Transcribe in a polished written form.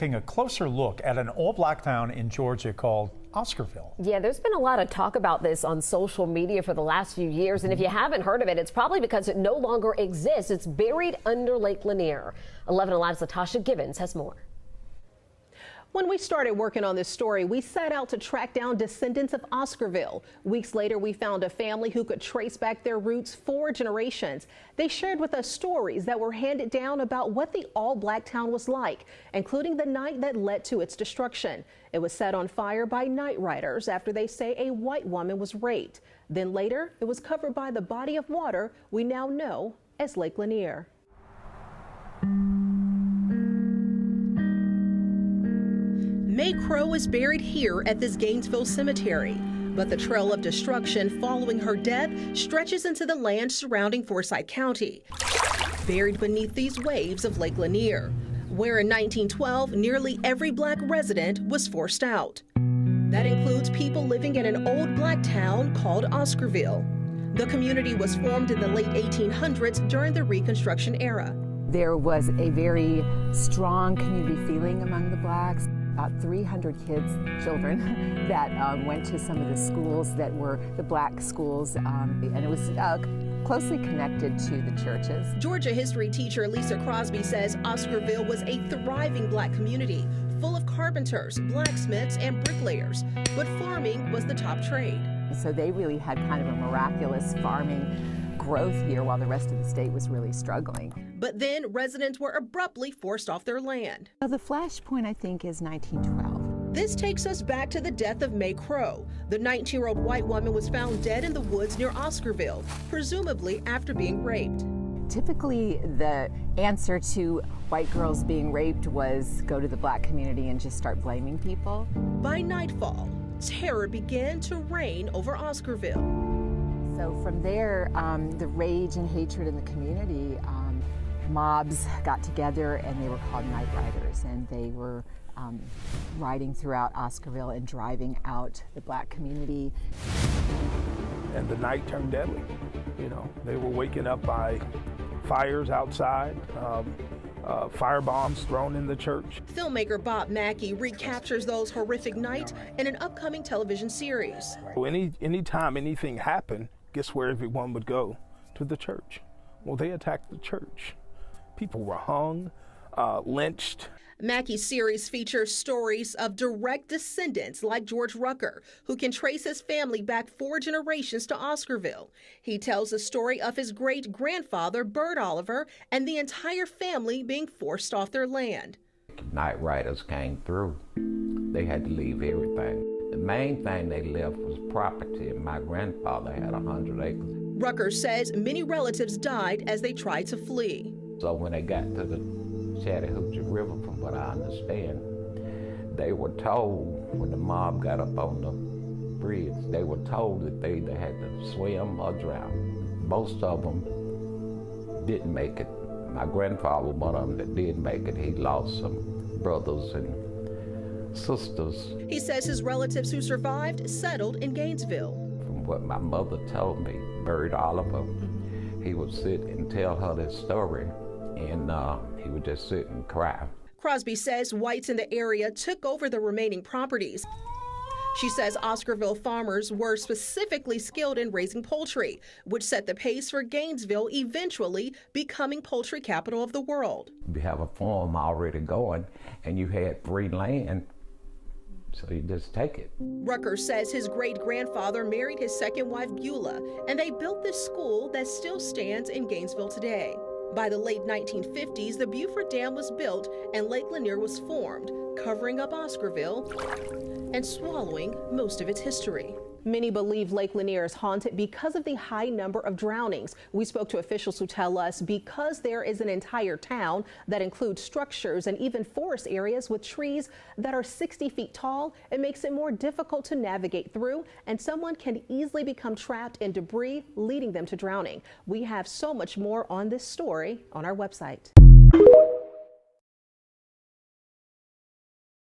Taking a closer look at an all-black town in Georgia called Oscarville. Yeah, there's been a lot of talk about this on social media for the last few years, and if you haven't heard of it, it's probably because it no longer exists. It's buried under Lake Lanier. 11 Alive's Latasha Gibbons has more. When we started working on this story, we set out to track down descendants of Oscarville. Weeks later, we found a family who could trace back their roots 4 generations. They shared with us stories that were handed down about what the all-black town was like, including the night that led to its destruction. It was set on fire by night riders after they say a white woman was raped. Then later, it was covered by the body of water we now know as Lake Lanier. May Crow is buried here at this Gainesville cemetery, but the trail of destruction following her death stretches into the land surrounding Forsyth County, buried beneath these waves of Lake Lanier, where in 1912 nearly every black resident was forced out. That includes people living in an old black town called Oscarville. The community was formed in the late 1800s during the Reconstruction era. There was a very strong community feeling among the blacks. About 300 children that went to some of the schools that were the black schools, and it was closely connected to the churches. Georgia history teacher Lisa Crosby says Oscarville was a thriving black community, full of carpenters, blacksmiths, and bricklayers, but farming was the top trade. So they really had kind of a miraculous farming growth here while the rest of the state was really struggling. But then residents were abruptly forced off their land. The flashpoint, I think, is 1912. This takes us back to the death of May Crow. The 19-year-old white woman was found dead in the woods near Oscarville, presumably after being raped. Typically, the answer to white girls being raped was go to the black community and just start blaming people. By nightfall, terror began to reign over Oscarville. So from there, the rage and hatred in the community, mobs got together and they were called night riders, and they were riding throughout Oscarville and driving out the black community. And the night turned deadly. You know, they were waking up by fires outside, fire bombs thrown in the church. Filmmaker Bob Mackey recaptures those horrific nights in an upcoming television series. Anytime anything happened, guess where everyone would go? To the church. Well, they attacked the church. People were hung, lynched. Mackey's series features stories of direct descendants like George Rucker, who can trace his family back 4 generations to Oscarville. He tells the story of his great-grandfather, Bert Oliver, and the entire family being forced off their land. Night riders came through. They had to leave everything. The main thing they left was property, and my grandfather had 100 acres. Rucker says many relatives died as they tried to flee. So when they got to the Chattahoochee River, from what I understand, they were told, when the mob got up on the bridge, they were told that they either had to swim or drown. Most of them didn't make it. My grandfather was one of them that did make it. He lost some brothers and sisters. He says his relatives who survived settled in Gainesville. From what my mother told me, Bert Oliver, he would sit and tell her this story, and he would just sit and cry. Crosby says whites in the area took over the remaining properties. She says Oscarville farmers were specifically skilled in raising poultry, which set the pace for Gainesville eventually becoming poultry capital of the world. You have a farm already going, and you had free land, so you just take it. Rucker says his great-grandfather married his second wife, Beulah, and they built this school that still stands in Gainesville today. By the late 1950s, the Beaufort Dam was built and Lake Lanier was formed, covering up Oscarville and swallowing most of its history. Many believe Lake Lanier is haunted because of the high number of drownings. We spoke to officials who tell us because there is an entire town that includes structures and even forest areas with trees that are 60 feet tall, it makes it more difficult to navigate through, and someone can easily become trapped in debris, leading them to drowning. We have so much more on this story on our website.